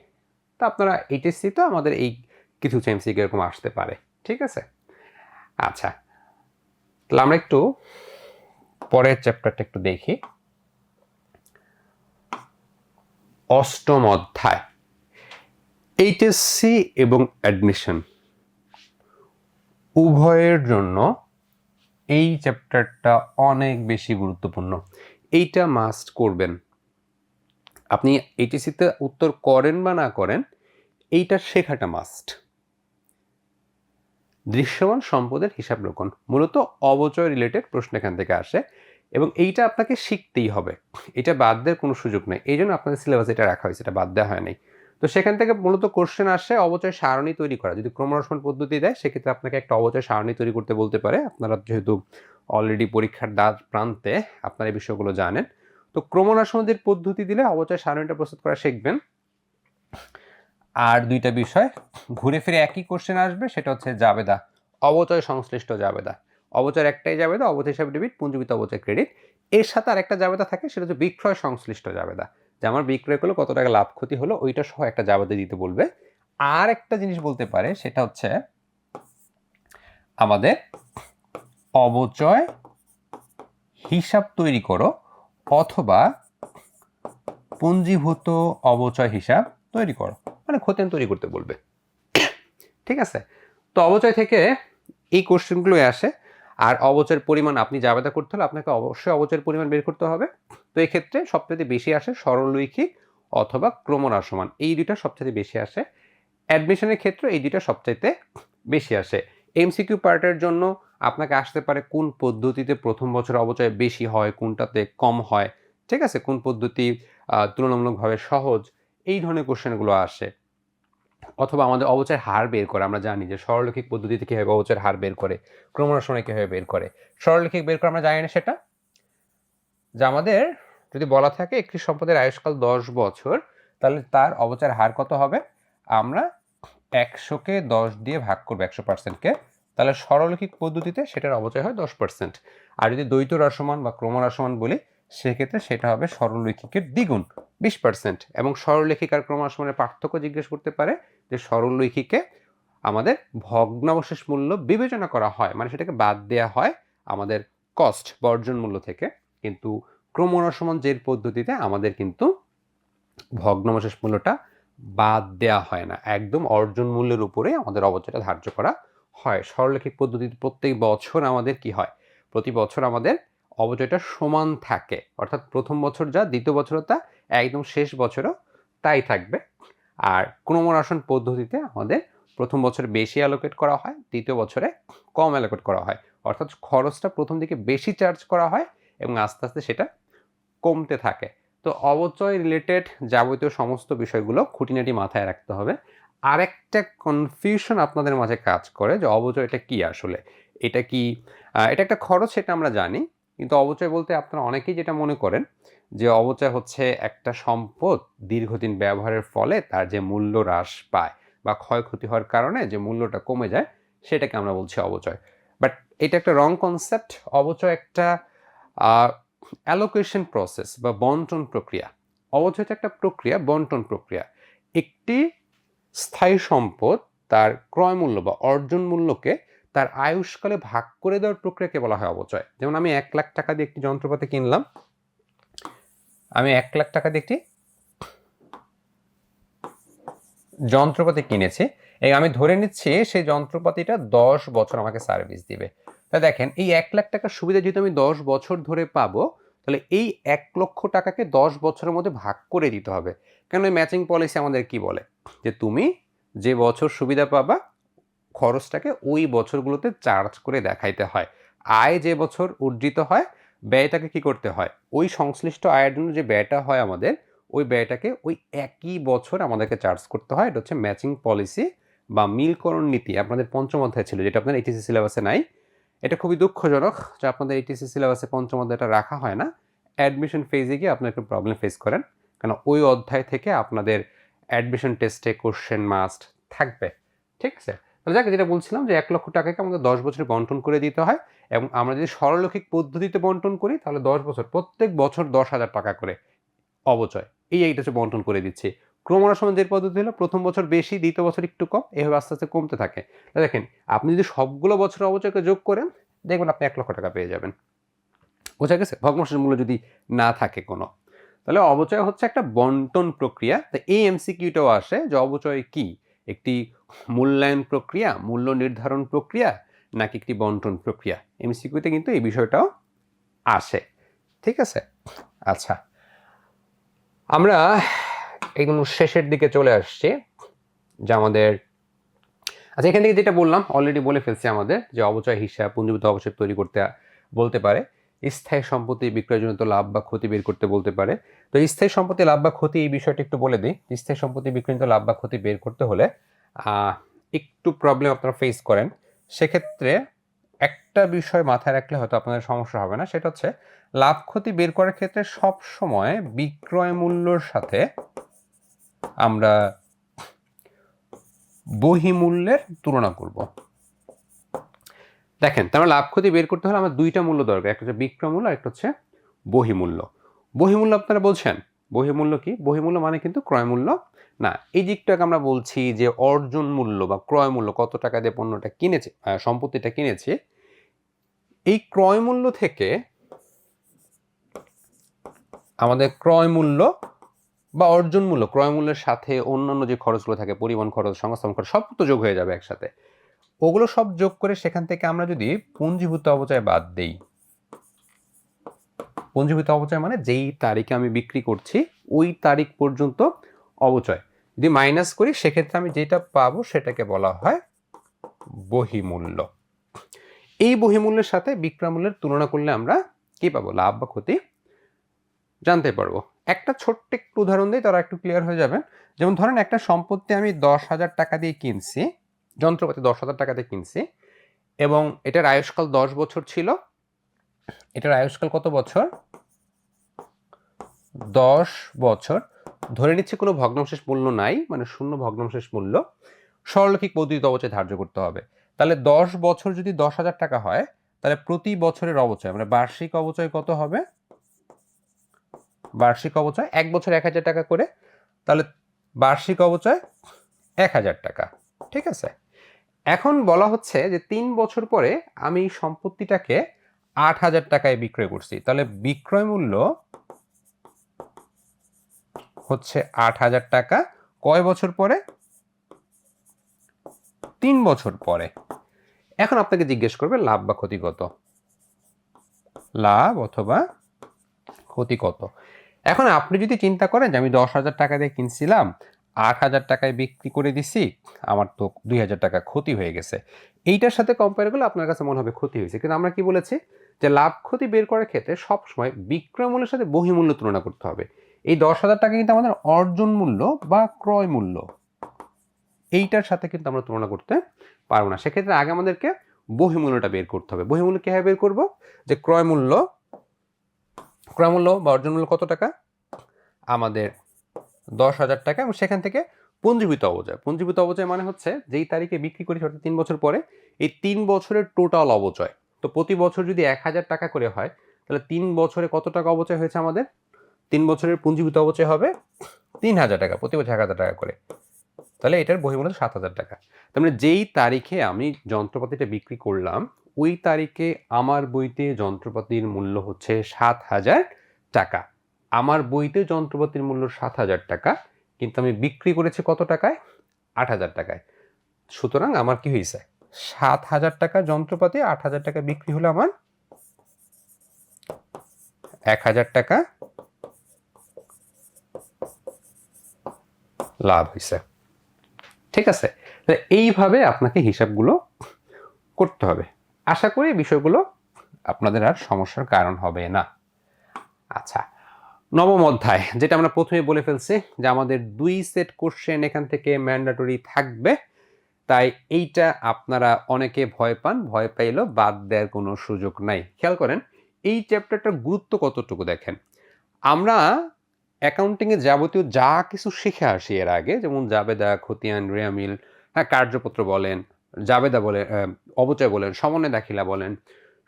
তো আপনারা এইচএসসি তো আমাদের এই কিছু এমসিকিউ এরকম আসতে পারে, ঠিক আছে? আচ্ছা, তাহলে আমরা একটু পরের চ্যাপ্টারটা একটু দেখি। অষ্টম অধ্যায়, এইচএসসি এবং অ্যাডমিশন উভয়ের জন্য এই চ্যাপ্টারটা অনেক বেশি গুরুত্বপূর্ণ। এইটা মাস্ট করবেন। আপনি এইচএসসিতে উত্তর করেন বা না করেন, এইটা শেখাটা মাস্ট। দৃশ্যমান সম্পদের হিসাব রক্ষণ মূলত অবচয় রিলেটেড প্রশ্ন এখান থেকে আসে এবং এইটা আপনাকে শিখতেই হবে, এটা বাদ দেওয়ার কোনো সুযোগ নেই। এই জন্য আপনাদের সিলেবাসে এটা রাখা হয়েছে, এটা বাদ দেওয়া হয় নাই। তো সেখান থেকে মূলত কোশ্চেন আসে অবচয় সারণী তৈরি করা। যদি ক্রমরসমান পদ্ধতি দেয় সেক্ষেত্রে আপনাকে একটা অবচয় সারণী তৈরি করতে বলতে পারে। আপনারা যেহেতু অলরেডি পরীক্ষার দ্বার প্রান্তে আপনারা এই বিষয়গুলো জানেন, তো ক্রমরসমাদির পদ্ধতি দিলে অবচয় সারণীটা প্রস্তুত করা শিখবেন। আর দুইটা বিষয় ঘুরে ফিরে একই কোশ্চেন আসবে, সেটা হচ্ছে জাবেদা, অবচয় সংশ্লিষ্ট জাবেদা। অবচয়ের একটাই জাবেদা, অবচয় হিসাবে ডেবিট, পুঞ্জীবিত অবচয় ক্রেডিট। এর সাথে আরেকটা জাবেদা থাকে, সেটা হচ্ছে বিক্রয় সংশ্লিষ্ট জাবেদা, যে আমার বিক্রয় করলে কত টাকা লাভ ক্ষতি হলো ওইটা সহ একটা জাবেদা দিতে বলবে। আর একটা জিনিস বলতে পারে, সেটা হচ্ছে আমাদের অবচয় হিসাব তৈরি করো অথবা পুঞ্জীভূত অবচয় হিসাব তৈরি করো, মানে খতিয়ান তৈরি করতে বলবে, ঠিক আছে? তো অবচয় থেকে এই কোশ্চেনগুলো আসে। আর অবচয়ের পরিমাণ আপনি জাবেদা করতে হলে আপনাকে অবশ্যই অবচয়ের পরিমাণ বের করতে হবে। তো এই ক্ষেত্রে সবচেয়ে বেশি আসে সরলরৈখিক অথবা ক্রমহ্রাসমান, এই দুইটা সবচেয়ে বেশি আসে। অ্যাডমিশনের ক্ষেত্রে এই দুইটা সবচাইতে বেশি আসে। এমসিকিউ পার্টের জন্য আপনাকে আসতে পারে কোন পদ্ধতিতে প্রথম বছর অবচয় বেশি হয়, কোনটাতে কম হয়, ঠিক আছে? কোন পদ্ধতি তুলনামূলকভাবে সহজ, এই ধরনের কোশ্চেনগুলো আসে। অথবা আমাদের অবচয়ের হার বের করে, আমরা জানি যে সরলরৈখিক পদ্ধতিতে কীভাবে অবচয়ের হার বের করে, ক্রমহ্রাসনে কীভাবে বের করে। সরলরৈখিক বের করে আমরা জানি না সেটা, যে আমাদের যদি বলা থাকে একটি সম্পদের আয়ুষ্কাল 10 বছর, তাহলে তার অবচয়ের হার কত হবে? আমরা 100কে 10 দিয়ে ভাগ করবো, 100%কে, তাহলে সরলরৈখিক পদ্ধতিতে সেটার অবচয় হয় 10%। আর যদি দ্বৈত হ্রাসমান বা ক্রমহ্রাসমান বলি, সেক্ষেত্রে সেটা হবে সরলরৈখিকের দ্বিগুণ 20%। এবং সরলরৈখিক আর ক্রমহ্রাসমানের পার্থক্য জিজ্ঞেস করতে পারে যে সরলরৈখিকে আমাদের ভগ্নাবশেষ মূল্য বিবেচনা করা হয়, মানে সেটাকে বাদ দেওয়া হয় আমাদের কস্ট বর্জন মূল্য থেকে, কিন্তু ক্রমহ্রাসমান জের পদ্ধতিতে আমাদের কিন্তু ভগ্নাবশেষ মূল্যটা বাদ দেওয়া হয় না, একদম অর্জন মূল্যের উপরে আমাদের অবচয়টা ধার্য করা হয়। সরলরৈখিক পদ্ধতিতে প্রত্যেক বছর আমাদের কি হয়, প্রতি বছর আমাদের অবচয়টা সমান থাকে, অর্থাৎ প্রথম বছর যা দ্বিতীয় বছরও তা, একদম শেষ বছরও তাই থাকবে। আর ক্রমহ্রাসন পদ্ধতিতে আমাদের প্রথম বছরে বেশি অ্যালোকেট করা হয়, দ্বিতীয় বছরে কম অ্যালোকেট করা হয়, অর্থাৎ খরচটা প্রথম দিকে বেশি চার্জ করা হয় এবং আস্তে আস্তে সেটা কমতে থাকে। তো অবচয় রিলেটেড যাবতীয় সমস্ত বিষয়গুলো খুঁটিনাটি মাথায় রাখতে হবে। আরেকটা কনফিউশন আপনাদের মাঝে কাজ করে যে অবচয়টা কি আসলে, এটা কি এটা একটা খরচ, সেটা আমরা জানি, কিন্তু অবচয় বলতে আপনারা অনেকেই যেটা মনে করেন যে অবচয় হচ্ছে একটা সম্পদ দীর্ঘদিন ব্যবহারের ফলে তার যে মূল্য হ্রাস পায় বা ক্ষয়ক্ষতি হওয়ার কারণে যে মূল্যটা কমে যায়, সেটাকে আমরা বলছি অবচয়। বাট এটা একটা রং কনসেপ্ট। অবচয় একটা অ্যালোকেশন প্রসেস বা বন্টন প্রক্রিয়া। অবচয় একটা প্রক্রিয়া, বন্টন প্রক্রিয়া। একটি স্থায়ী সম্পদ তার ক্রয় মূল্য বা অর্জন মূল্যকে তার আয়ুষ্কালে ভাগ করে দেওয়ার প্রক্রিয়াকে বলা হয় অবচয়। যেমন আমি 1 লাখ টাকা দিয়ে একটি যন্ত্রপাতি কিনলাম, আমি 1 লাখ টাকা দিয়ে একটি যন্ত্রপাতি কিনেছি, এই আমি ধরে নিচ্ছি সেই যন্ত্রপাতিটা 10 বছর আমাকে সার্ভিস দিবে। তা দেখেন, এই 1 লাখ টাকার সুবিধা যেহেতু আমি 10 বছর ধরে পাবো, তাহলে এই 1 লক্ষ টাকাকে 10 বছরের মধ্যে ভাগ করে দিতে হবে। কেন এই ম্যাচিং পলিসি আমাদের কি বলে যে তুমি যে বছর সুবিধা পাবা খরচটাকে ওই বছরগুলোতে চার্জ করে দেখাইতে হয়। আয় যে বছর অর্জিত হয়, ব্যয়টাকে কি করতে হয়, ওই সংশ্লিষ্ট আয়ের জন্য যে ব্যয়টা হয় আমাদের, ওই ব্যয়টাকে ওই একই বছর আমাদেরকে চার্জ করতে হয়। এটা হচ্ছে ম্যাচিং পলিসি বা মিলকরণ নীতি। আপনাদের পঞ্চম অধ্যায় ছিল, যেটা আপনার এইচএসসি সিলেবাসে নাই। এটা খুবই দুঃখজনক যে আপনাদের এইচএসসি সিলেবাসে পঞ্চম অধ্যায়টা রাখা হয় না। অ্যাডমিশন ফেজে গিয়ে আপনার একটু প্রবলেম ফেস করেন, কারণ ওই অধ্যায় থেকে আপনাদের অ্যাডমিশন টেস্টে কোশ্চেন মাস্ট থাকবে। ঠিক আছে, তাহলে যাক, যেটা বলছিলাম যে 1 লক্ষ টাকাকে আমাদের 10 বছরে বন্টন করে দিতে হয়, এবং আমরা যদি সরলরৈখিক পদ্ধতিতে বন্টন করি তাহলে 10 বছর, প্রত্যেক বছর 10,000 টাকা করে অবচয়, এইটা হচ্ছে বন্টন করে দিচ্ছি। ক্রমহ্রাসমান জের পদ্ধতি হলো প্রথম বছর বেশি, দ্বিতীয় বছর একটু কম, এভাবে আস্তে আস্তে কমতে থাকে। দেখেন, আপনি যদি সবগুলো বছরের অবচয়কে যোগ করেন, দেখবেন আপনি 1 লক্ষ টাকা পেয়ে যাবেন। বোঝা গেছে? ভগ্নাংশের মূল্য যদি না থাকে কোনো, তাহলে অবচয় হচ্ছে একটা বন্টন প্রক্রিয়া। তো এই এমসিকিউটাও আসে যে অবচয় কি, একটি মূল্যায়ন প্রক্রিয়া, মূল্য নির্ধারণ প্রক্রিয়া, নাকি একটি বন্টন প্রক্রিয়া। এমসিকিউতে কিন্তু এই বিষয়টাও আসে। ঠিক আছে, আচ্ছা, আমরা একদম শেষের দিকে চলে আসছি যে আমাদের, আচ্ছা, এখান থেকে যেটা বললাম অলরেডি বলে ফেলছি আমাদের যে অবচয় হিসাব পুঞ্জীভূত অবচয় তৈরি করতে বলতে পারে, স্থায়ী সম্পত্তি বিক্রয়জনিত লাভ বা ক্ষতি বের করতে বলতে পারে। তো স্থায়ী সম্পত্তি লাভ বা ক্ষতি, এই বিষয়টা একটু বলে দিই। স্থায়ী সম্পত্তি বিক্রয়জনিত লাভ বা ক্ষতি বের করতে হলে একটু প্রবলেম আপনারা ফেস করেন। সেক্ষেত্রে একটা বিষয় মাথায় রাখলে হয়তো আপনাদের সমস্যা হবে না, সেটা হচ্ছে লাভ ক্ষতি বের করার ক্ষেত্রে সব সময় বিক্রয় মূল্যর সাথে আমরা বহিমূল্যের তুলনা করব। দেখেন, তার লাভ ক্ষতি বের করতে হলে আমার দুইটা মূল্য দরকার, একটা হচ্ছে বিক্রয় মূল্য, একটা হচ্ছে বহিমূল্য। বহিমূল্য আপনারা বলছেন, বহিমূল্য কি? বহিমূল্য মানে কিন্তু ক্রয় মূল্য না। এই দিকটাকে আমরা বলছি যে অর্জন মূল্য বা ক্রয় মূল্য, কত টাকা দিয়ে পণ্যটা কিনেছে, সম্পত্তিটা কিনেছে, এই ক্রয় মূল্য থেকে আমাদের ক্রয় মূল্য বা অর্জন মূল্য, ক্রয় মূল্যের সাথে অন্যান্য যে খরচগুলো থাকে, পরিবহন খরচ, সংস্থাপন খরচ, সব তো যোগ হয়ে যাবে একসাথে। ওগুলো সব যোগ করে সেখান থেকে আমরা যদি পুঞ্জীভূত অবচয় বাদ দেই, পুঞ্জীভূত অবচয় মানে যেই তারিখে আমি বিক্রি করছি ওই তারিখ পর্যন্ত অবচয় যদি মাইনাস করি, সেক্ষেত্রে আমি যেটা পাবো সেটাকে বলা হয় বহিমূল্য। এই বহিমূল্যের সাথে বিক্রয় মূল্যের তুলনা করলে আমরা কি পাবো, লাভ বা ক্ষতি জানতে পারবো। একটা ছোট্ট একটু উদাহরণ দিই, তারা একটু ক্লিয়ার হয়ে যাবেন। যেমন ধরেন, একটা সম্পত্তি আমি 10,000 টাকা দিয়ে কিনছি, যন্ত্রপাতি 10,000 টাকা দিয়ে কিনছি, এবং এটার আয়ুষ্কাল 10 বছর ছিল। এটার আয়ুষ্কাল কত বছর? 10 বছর। ধরে নিচ্ছে কোনো ভগ্নাংশেষ মূল্য নাই, মানে শূন্য ভগ্নাংশেষ মূল্য। সরলরৈখিক পদ্ধতিতে অবচয় ধার্য করতে হবে। তাহলে 10 বছর যদি 10,000 টাকা হয়, তাহলে প্রতি বছরের অবচয় মানে বার্ষিক অবচয় কত হবে? বার্ষিক অবচয় 1 বছর 1000 টাকা করে, তাহলে বার্ষিক অবচয় 1000 টাকা। ঠিক আছে, এখন বলা হচ্ছে যে 3 বছর পরে আমি সম্পত্তিটাকে 8000 টাকায় বিক্রয় করছি, তাহলে বিক্রয় মূল্য হচ্ছে 8000 টাকা। কয় বছর পরে? 3 বছর পরে। এখন আপনাকে জিজ্ঞেস করবে লাভ বা ক্ষতি কত, লাভ অথবা ক্ষতি কত। এখন আপনি যদি চিন্তা করেন যে আমি 10,000 টাকা দিয়ে কিনছিলাম, 8,000 টাকায় বিক্রি করে দিছি, আমার তো 2,000 টাকা ক্ষতি হয়ে গেছে, এইটার সাথে কম্পেয়ার করলে আপনার কাছে মনে হবে ক্ষতি হয়েছে। কিন্তু আমরা কি বলেছি যে লাভ ক্ষতি বের করার ক্ষেত্রে সবসময় বিক্রয় মূল্যের সাথে বহিঃমূল্য তুলনা করতে হবে। এই 10,000 টাকা কিন্তু আমাদের অর্জন মূল্য বা ক্রয় মূল্য, এইটার সাথে কিন্তু আমরা তুলনা করতে পারবো না। সেক্ষেত্রে আগে আমাদেরকে বহিঃমূল্যটা বের করতে হবে। বহিঃমূল্য কীভাবে বের করবো? যে ক্রয় মূল্য বা অর্জন মূল্য কত টাকা? আমাদের 10,000 টাকা, এবং সেখান থেকে পঞ্জীভূত অবচয়। পঞ্জীভূত অবচয় মানে হচ্ছে যেই তারিখে বিক্রি করি অর্থাৎ 3 বছর পরে, এই 3 বছরের টোটাল অবচয়। তো প্রতি বছর যদি 1000 টাকা করে হয়, তাহলে 3 বছরে কত টাকা অবচয় হয়েছে আমাদের? 3 বছরের পুঞ্জীভূত অবচয় হবে 3000 টাকা, প্রতি বছর 1000 টাকা করে। তাহলে এটার বহিঃমূল্য 7000 টাকা। তার মানে যেই তারিখে আমি যন্ত্রপাতিটা বিক্রি করলাম, ওই তারিখে আমার বইতে যন্ত্রপাতির মূল্য হচ্ছে 7000 টাকা। আমার বইতে যন্ত্রপাতির মূল্য 7000 টাকা, কিন্তু আমি বিক্রি করেছি কত টাকায়? 8000 টাকায়। সুতরাং আমার কি হয়েছে? 7000 টাকা যন্ত্রপাতি, 8000 টাকা বিক্রি হলো, আমার 1000 টাকা লাভ হয়েছে। ঠিক আছে, এইভাবে আপনাকে হিসাবগুলো করতে হবে। আশা করি বিষয়গুলো আপনাদের আর সমস্যার কারণ হবে না। আচ্ছা, নবম অধ্যায়, যেটা আমরা প্রথমে বলে ফেলছি যে আমাদের 2 সেট কোশ্চেন এখান থেকে ম্যান্ডেটরি থাকবে, তাই এইটা আপনারা অনেকে ভয় পান, ভয় পাইলেও বাদ দেওয়ার কোনো সুযোগ নাই। খেয়াল করেন এই চ্যাপ্টারটার গুরুত্ব কতটুকু দেখেন। আমরা অ্যাকাউন্টিংয়ে যাবতীয় যা কিছু শিখে আসি এর আগে, যেমন জাবেদা, খতিয়ান, রেয়ামিল, হ্যাঁ, কার্যপত্র বলেন, জাবেদা বলেন, অবচয় বলেন, সমন্বয় দাখিলা বলেন,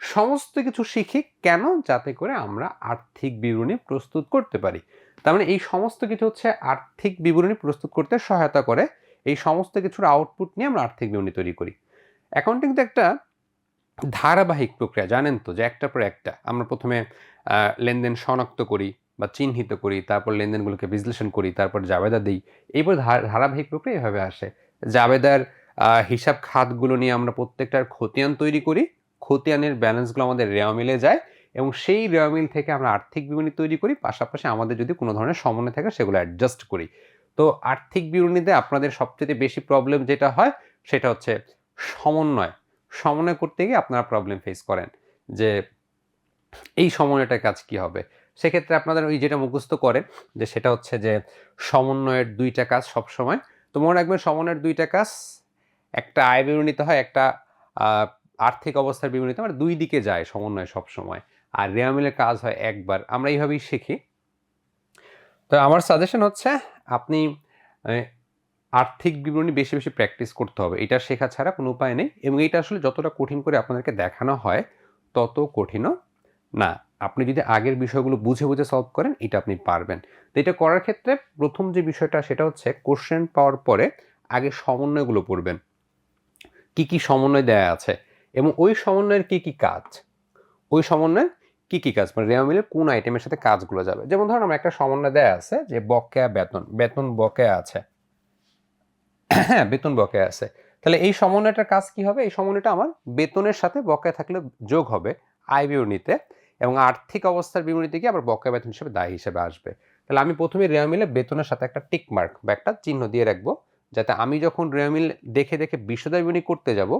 সমস্ত কিছু শিখি কেন? যাতে করে আমরা আর্থিক বিবরণী প্রস্তুত করতে পারি। তার মানে এই সমস্ত কিছু হচ্ছে আর্থিক বিবরণী প্রস্তুত করতে সহায়তা করে। এই সমস্ত কিছুর আউটপুট নিয়ে আমরা আর্থিক বিবরণী তৈরি করি। অ্যাকাউন্টিং তো একটা ধারাবাহিক প্রক্রিয়া, জানেন তো, যে একটার পর একটা আমরা প্রথমে লেনদেন শনাক্ত করি বা চিহ্নিত করি, তারপর লেনদেনগুলোকে বিশ্লেষণ করি, তারপর জাবেদা দিই। এইবার ধারাবাহিক প্রক্রিয়া এভাবে আসে। জাবেদার হিসাব খাতগুলো নিয়ে আমরা প্রত্যেকটার খতিয়ান তৈরি করি, খতিয়ানের ব্যালেন্সগুলো আমাদের রেওয়ামিলে যায়, এবং সেই রেওয়ামিল থেকে আমরা আর্থিক বিবরণী তৈরি করি। পাশাপাশি আমাদের যদি কোনো ধরনের সমন্বয় থাকে সেগুলো অ্যাডজাস্ট করি। তো আর্থিক বিবরণীতে আপনাদের সবচেয়ে বেশি প্রবলেম যেটা হয় সেটা হচ্ছে সমন্বয় করতে গিয়ে আপনারা প্রবলেম ফেস করেন যে এই সমন্বয়টার কাজ কি হবে। সেক্ষেত্রে আপনাদের ওই যেটা মুখস্থ করেন যে সেটা হচ্ছে যে সমন্বয়ের 2টা কাজ সবসময়। তো মনে রাখবেন সমন্বয়ের 2টা কাজ, একটা আয় বিবরণীতে হয়, একটা আর্থিক অবস্থার বিবরণীতে, মানে 2 দিকে যায় সমন্বয় সবসময়। আর রেওয়ামিলের কাজ হয় একবার। আমরা এইভাবেই শিখি। তো আমার সাজেশন হচ্ছে আপনি আর্থিক বিবরণী বেশি বেশি প্র্যাকটিস করতে হবে। এটা শেখা ছাড়া কোনো উপায় নেই, এবং এটা আসলে যতটা কঠিন করে আপনাদেরকে দেখানো হয় তত কঠিনও না। আপনি যদি আগের বিষয়গুলো বুঝে বুঝে সলভ করেন, এটা আপনি পারবেন। তো এটা করার ক্ষেত্রে প্রথম যে বিষয়টা সেটা হচ্ছে কোশ্চেন পাওয়ার পরে আগে সমন্বয়গুলো পড়বেন, কি কি সমন্বয় দেয়া আছে এবং ওই সমন্বয়ের কি কি কাজ, ওই সমন্বয়ের কি কি কাজ, মানে রেওয়ামিলের কোন আইটেমের সাথে কাজগুলো যাবে। যেমন ধরুন আমার একটা সমন্বয় দেয়া আছে যে বকেয়া বেতন বকেয়া আছে, হ্যাঁ, বেতন বকেয়া আছে। তাহলে এই সমন্বয়টার কাজ কি হবে? এই সমন্বয়টা আমার বেতনের সাথে বকেয়া থাকলে যোগ হবে আয় বিবরণীতে, এবং আর্থিক অবস্থার বিবরণীতে গিয়ে আবার বকেয়া বেতন হিসেবে দায় হিসেবে আসবে। তাহলে আমি প্রথমে রেওয়ামিলে বেতনের সাথে একটা টিক মার্ক বা একটা চিহ্ন দিয়ে রাখবো, যাতে আমি যখন রেওয়ামিল দেখে দেখে বিশদ বিবরণী করতে যাব,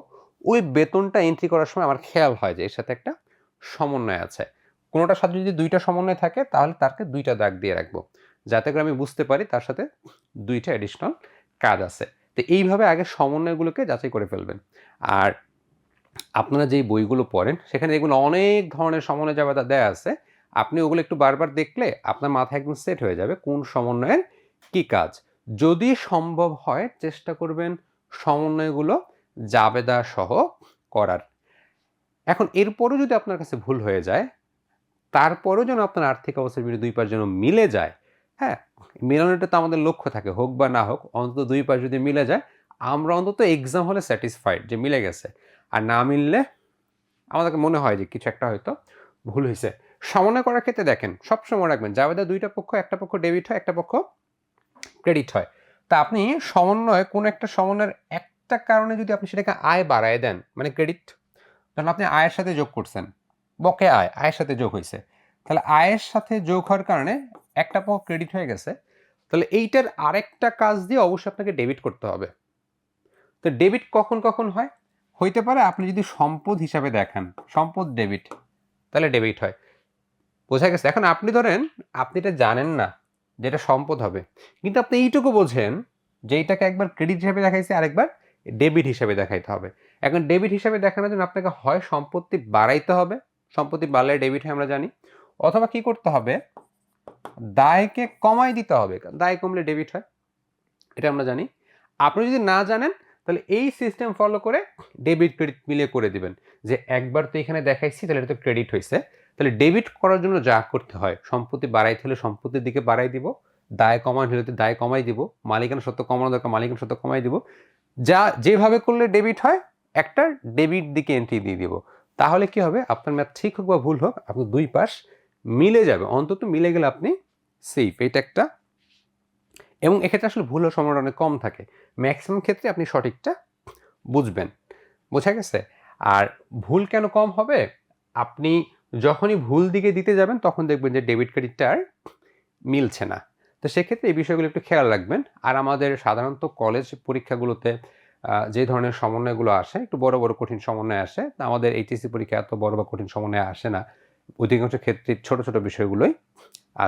ওই বেতনটা এন্ট্রি করার সময় আমার খেয়াল হয় যে এর সাথে একটা সমন্বয় আছে। কোনোটার সাথে যদি 2টা সমন্বয় থাকে তাহলে তাকে 2টা দাগ দিয়ে রাখবো, যাতে করে আমি বুঝতে পারি তার সাথে 2টা অ্যাডিশনাল কাজ আছে। তো এইভাবে আগে সমন্বয়গুলোকে যাচাই করে ফেলবেন। আর আপনারা যেই বইগুলো পড়েন সেখানে এগুলো অনেক ধরনের সমন্বয় জাবেদা দেয়া আছে। আপনি ওগুলো একটু বারবার দেখলে আপনার মাথায় একদম সেট হয়ে যাবে কোন সমন্বয়ের কি কাজ। যদি সম্ভব হয় চেষ্টা করবেন সমন্বয়গুলো জাবেদা সহ করার। এখন এরপরও যদি আপনার কাছে ভুল হয়ে যায়, তারপরেও যেন আপনার আর্থিক অবস্থার বিরুদ্ধে 2 পাশ যেন মিলে যায়, হ্যাঁ, মেলানোটা তো আমাদের লক্ষ্য থাকে, হোক বা না হোক অন্তত 2 পাশ যদি মিলে যায় আমরা অন্তত এক্সাম হলে স্যাটিসফাইড যে মিলে গেছে। আর না মিললে আমাদেরকে মনে হয় যে কিছু একটা হয়তো ভুল হয়েছে। সমন্বয় করার ক্ষেত্রে দেখেন সবসময় রাখবেন জাবেদা 2টা পক্ষ, একটা পক্ষ ডেবিট হয়, একটা পক্ষ ক্রেডিট হয়। তা আপনি সমন্বয়ে কোনো একটা সমন্বয়ের একটা কারণে যদি আপনি সেটাকে আয় বাড়ায় দেন, মানে ক্রেডিট, কারণ আপনি আয়ের সাথে যোগ করছেন, বকেয়া আয়ের সাথে যোগ হয়েছে, তাহলে আয়ের সাথে যোগ হওয়ার কারণে একটা পক্ষ ক্রেডিট হয়ে গেছে, তাহলে এইটার আরেকটা কাজ দিয়ে অবশ্যই আপনাকে ডেবিট করতে হবে। তো ডেবিট কখন কখন হয়? হইতে পারে আপনি যদি সম্পদ হিসাবে দেখান, সম্পদ ডেবিট, তাহলে ডেবিট হয়। বোঝা গেছে? এখন আপনি ধরেন আপনি এটা জানেন না যেটা সম্পদ হবে, কিন্তু আপনি এইটুকু বোঝেন যে এইটাকে একবার ক্রেডিট হিসাবে দেখাইছে, আরেকবার ডেবিট হিসাবে দেখাইতে হবে। এখন ডেবিট হিসাবে দেখানোর জন্য আপনাকে হয় সম্পত্তি বাড়াইতে হবে, সম্পত্তি বাড়লে ডেবিট হয় আমরা জানি, অথবা কি করতে হবে, দায়কে কমাই দিতে হবে, দায় কমলে ডেবিট হয়, এটা আমরা জানি। আপনি যদি না জানেন তাহলে এই সিস্টেম ফলো করে ডেবিট ক্রেডিট মিলিয়ে করে দিবেন, যে একবার তো এখানে দেখাইছি তাহলে এটা তো ক্রেডিট হয়েছে, তাহলে ডেবিট করার জন্য যা করতে হয়, সম্পত্তি বাড়াইতে হলে সম্পত্তির দিকে বাড়াই দিব, দায় কমানো হলে দায় কমাই দিব, মালিকানা সত্ত্ব কমানো দরকার মালিকানা সত্ত্ব কমাই দিব, যা যেভাবে করলে ডেবিট হয় একটা ডেবিট দিকে এন্ট্রি দিয়ে দিব। তাহলে কি হবে, আপনার ম্যাথ ঠিক হোক বা ভুল হোক আপনি 2 পাশ মিলে যাবে, অন্তত মিলে গেলে আপনি সেফ, এটা একটা। এবং এক্ষেত্রে আসলে ভুল হওয়ার সম্ভাবনা অনেক কম থাকে, ম্যাক্সিমাম ক্ষেত্রে আপনি সঠিকটা বুঝবেন। বোঝা গেছে? আর ভুল কেন কম হবে, আপনি যখনই ভুল দিকে দিতে যাবেন তখন দেখবেন যে ডেবিট ক্রেডিটটা আর মিলছে না। তো সেক্ষেত্রে এই বিষয়গুলো একটু খেয়াল রাখবেন। আর আমাদের সাধারণত কলেজ পরীক্ষাগুলোতে যে ধরনের সমন্বয়গুলো আসে একটু বড় বড় কঠিন সমন্বয় আসে, আমাদের এইচএসসি পরীক্ষা এত বড় বা কঠিন সমন্বয় আসে না, অধিকাংশ ক্ষেত্রে ছোট ছোট বিষয়গুলোই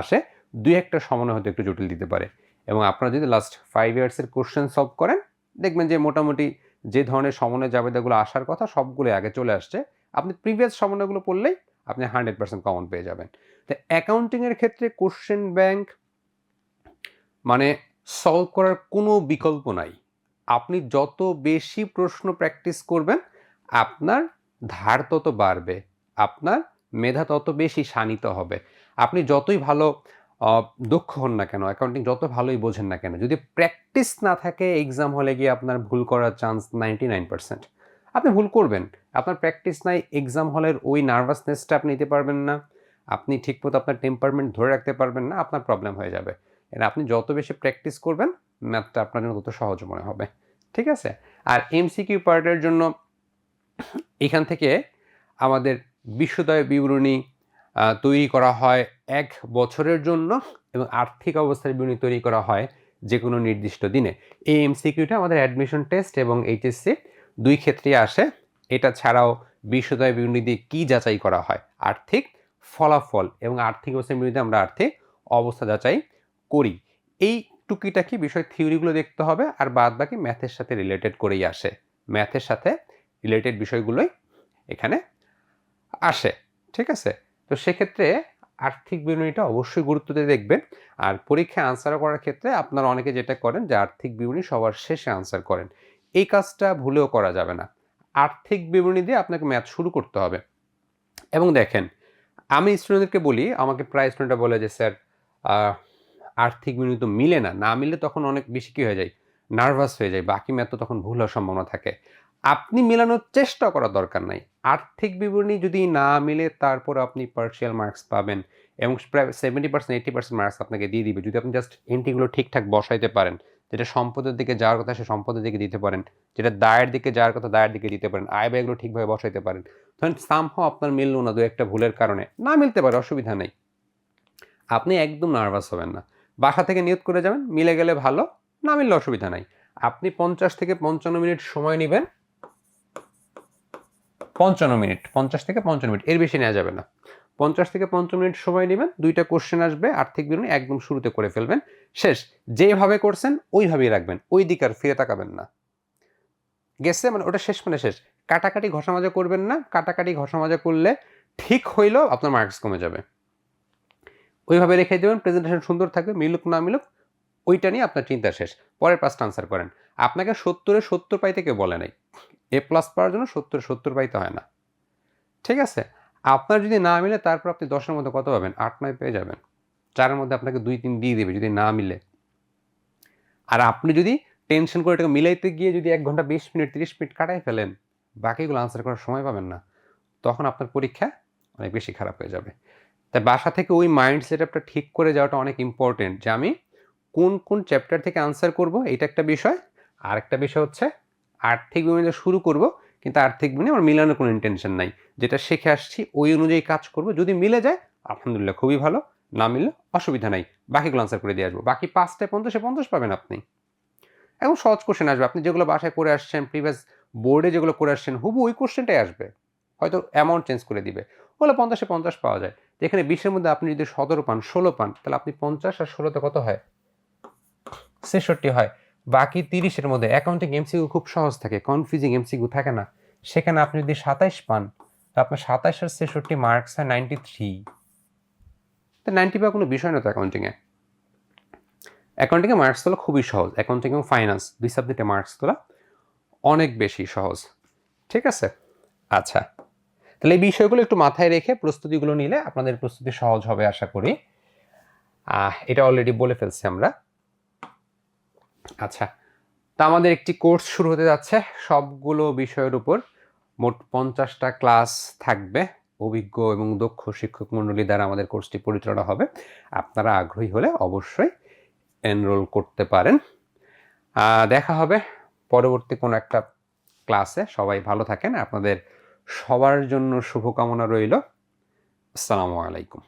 আসে, 2-একটা সমন্বয় হয়তো একটু জটিল দিতে পারে। এবং আপনারা যদি লাস্ট 5 ইয়ার্সের কোশ্চেন সলভ করেন দেখবেন যে মোটামুটি যে ধরনের সমন্বয় জাবেদাগুলো আসার কথা সবগুলো আগে চলে আসছে, আপনি প্রিভিয়াস সমন্বয়গুলো পড়লেই আপনি 100% কমন পেয়ে যাবেন। তো অ্যাকাউন্টিংয়ের ক্ষেত্রে কোশ্চেন ব্যাংক মানে সলভ করার কোনো বিকল্প নাই। আপনি যত বেশি প্রশ্ন প্র্যাকটিস করবেন আপনার ধার তত বাড়বে, আপনার মেধা তত বেশি শানিত হবে। আপনি যতই ভালো দক্ষ হন না কেন, অ্যাকাউন্টিং যত ভালোই বোঝেন না কেন, যদি প্র্যাকটিস না থাকে এক্সাম হলে গিয়ে আপনার ভুল করার চান্স 99%। আপনি ভুল করবেন, আপনার প্র্যাকটিস নাই, এক্সাম হলের ওই নার্ভাসনেসটা আপনি নিতে পারবেন না, আপনি ঠিকমতো আপনার টেম্পারমেন্ট ধরে রাখতে পারবেন না, আপনার প্রবলেম হয়ে যাবে। এর আপনি যত বেশি প্র্যাকটিস করবেন ম্যাথটা আপনার জন্য তত সহজ মনে হবে। ঠিক আছে? আর এমসিকিউ পার্টের জন্য এখান থেকে আমাদের বিশ্বদয় বিবরণী তৈরি করা হয় 1 বছরের জন্য এবং আর্থিক অবস্থার বিবরণী তৈরি করা হয় যে কোনো নির্দিষ্ট দিনে। এই এমসিকিউটা আমাদের অ্যাডমিশন টেস্ট এবং এইচএসসি 2 ক্ষেত্রেই আসে। এটা ছাড়াও বিশ্বদয় বিবরণী দিয়ে কী যাচাই করা হয়, আর্থিক ফলাফল এবং আর্থিক অবস্থার বিরুদ্ধে আমরা আর্থিক অবস্থা যাচাই করি। এই টুকিটাকি বিষয় থিওরিগুলো দেখতে হবে, আর বাদ বাকি ম্যাথের সাথে রিলেটেড করেই আসে, ম্যাথের সাথে রিলেটেড বিষয়গুলোই এখানে আসে। ঠিক আছে? তো সেক্ষেত্রে আর্থিক বিবরণীটা অবশ্যই গুরুত্ব দিয়ে দেখবেন। আর পরীক্ষায় আনসার করার ক্ষেত্রে আপনারা অনেকে যেটা করেন যে আর্থিক বিবরণী সবার শেষে আনসার করেন, এই কাজটা ভুলেও করা যাবে না। আর্থিক বিবরণী দিয়ে আপনাকে ম্যাথ শুরু করতে হবে। এবং দেখেন আমি স্টুডেন্টদেরকে বলি, আমাকে প্রায় স্টুডেন্টরা বলে যে স্যার আর্থিক বিবরণী তো মিলে না, না মিললে তখন অনেক বেশি কী হয়ে যায়, নার্ভাস হয়ে যায়, বাকি ম্যাথ তো তখন ভুল হওয়ার সম্ভাবনা থাকে। আপনি মেলানোর চেষ্টা করার দরকার নাই, আর্থিক বিবরণী যদি না মিলে তারপর আপনি পার্শিয়াল মার্কস পাবেন এবং প্রায় 70% 80% মার্কস আপনাকে দিয়ে দিবে যদি আপনি জাস্ট এন্ট্রিগুলো ঠিকঠাক বসাইতে পারেন, যেটা সম্পদের দিকে যাওয়ার কথা সে সম্পদের দিকে দিতে পারেন, যেটা দায়ের দিকে যাওয়ার কথা দায়ের দিকে দিতে পারেন, আয় ব্যয়গুলো ঠিকভাবে বসাইতে পারেন। ধরেন সামহাও আপনার মিলল না, 2-একটা ভুলের কারণে না মিলতে পারে, অসুবিধা নেই, আপনি একদম নার্ভাস হবেন না, বাসা থেকে নিয়ত করে যাবেন, মিলে গেলে ভালো, না মিললে অসুবিধা নাই। আপনি 50 থেকে 55 মিনিট সময় নেবেন, 55 মিনিট, 50 থেকে 55 মিনিট, এর বেশি নেওয়া যাবে না। 50 থেকে 55 মিনিট সময় নেবেন, 2টা কোশ্চেন আসবে, আর্থিক বিবরণী একদম শুরুতে করে ফেলবেন, শেষ। যেভাবে করছেন ওইভাবেই রাখবেন, ওই দিকে আর ফিরে তাকাবেন না। গেছে মানে ওটা শেষ, মানে শেষ। কাটাকাটি ঘষা মাজা করবেন না, কাটাকাটি ঘষা মাজা করলে ঠিক হইলেও আপনার মার্কস কমে যাবে। ওইভাবে রেখে দেবেন, প্রেজেন্টেশন সুন্দর থাকবে, মিলুক না মিলুক ওইটা নিয়ে আপনার চিন্তা শেষ। পরের পাঁচটা আনসার করেন। আপনাকে 70-এ 70 পাইতে কেউ বলে নাই, A+ পাওয়ার জন্য 70-এ 70 পাইতে হয় না। ঠিক আছে? আপনার যদি না মিলে তারপর আপনি 10-এর মধ্যে কত পাবেন? 8-9 পেয়ে যাবেন। 4-এর মধ্যে আপনাকে 2-3 দিয়ে দেবে যদি না মিলে। আর আপনি যদি টেনশন করে এটাকে মিলাইতে গিয়ে যদি 1 ঘন্টা 20 মিনিট 30 মিনিট কাটায় ফেলেন, বাকিগুলো আনসার করার সময় পাবেন না। তখন আপনার পরীক্ষা অনেক বেশি খারাপ হয়ে যাবে। তাই বাসা থেকে ওই মাইন্ড সেটআপটা ঠিক করে যাওয়াটা অনেক ইম্পর্টেন্ট যে আমি কোন চ্যাপ্টার থেকে আনসার করব এটা একটা বিষয়। আরেকটা বিষয় হচ্ছে আর্থিক বিভাগে শুরু করব কিন্তু আর্থিক বিভাগে আমার মিলানোর কোনো ইন্টেনশন নাই। যেটা শিখে আসছি ওই অনুযায়ী কাজ করব। যদি মিলে যায় আলহামদুলিল্লাহ খুবই ভালো, না মিললে অসুবিধা নাই। বাকিগুলো আনসার করে দিয়ে আসবো। বাকি 5টায় 50 পাবেন আপনি। এখন সহজ কোশ্চেন আসবে। আপনি যেগুলো বাসায় করে আসছেন, প্রিভিয়াস বোর্ডে যেগুলো করে আসছেন, হুবহু ওই কোশ্চেনটাই আসবে। হয়তো অ্যামাউন্ট চেঞ্জ করে দিবে। বলে 50-এ 50 পাওয়া যায়। তো এখানে 20-এর মধ্যে আপনি যদি 17 পান, 16 পান, তাহলে আপনি 50 আর 16 তে কত হয়? 66 হয়। বাকি 30-এর মধ্যে অ্যাকাউন্টিং এমসিকিউ খুব সহজ থাকে, কনফিউজিং এমসিকিউ থাকে না। সেখানে আপনি যদি 27 পান, তো আপনার 27 আর 66 মার্কস হয় 93। তো 90 পাওয়া কোনো বিষয় না তো অ্যাকাউন্টিংয়ে। অ্যাকাউন্টিংয়ে মার্কস তোলা খুবই সহজ। অ্যাকাউন্টিং এবং ফাইন্যান্স 2 সাবজেক্টে মার্কস তোলা অনেক বেশি সহজ। ঠিক আছে? আচ্ছা। তাহলে এই বিষয়গুলো একটু মাথায় রেখে প্রস্তুতিগুলো নিলে আপনাদের প্রস্তুতি সহজ হবে আশা করি। এটা অলরেডি বলে ফেলছি আমরা। আচ্ছা, তা আমাদের একটি কোর্স শুরু হতে যাচ্ছে সবগুলো বিষয়ের উপর। মোট 50টা ক্লাস থাকবে। অভিজ্ঞ এবং দক্ষ শিক্ষক মণ্ডলী দ্বারা আমাদের কোর্সটি পরিচালনা হবে। আপনারা আগ্রহী হলে অবশ্যই এনরোল করতে পারেন। দেখা হবে পরবর্তী কোনো একটা ক্লাসে। সবাই ভালো থাকেন। আপনাদের সবার জন্য শুভকামনা রইল। আসসালামু আলাইকুম।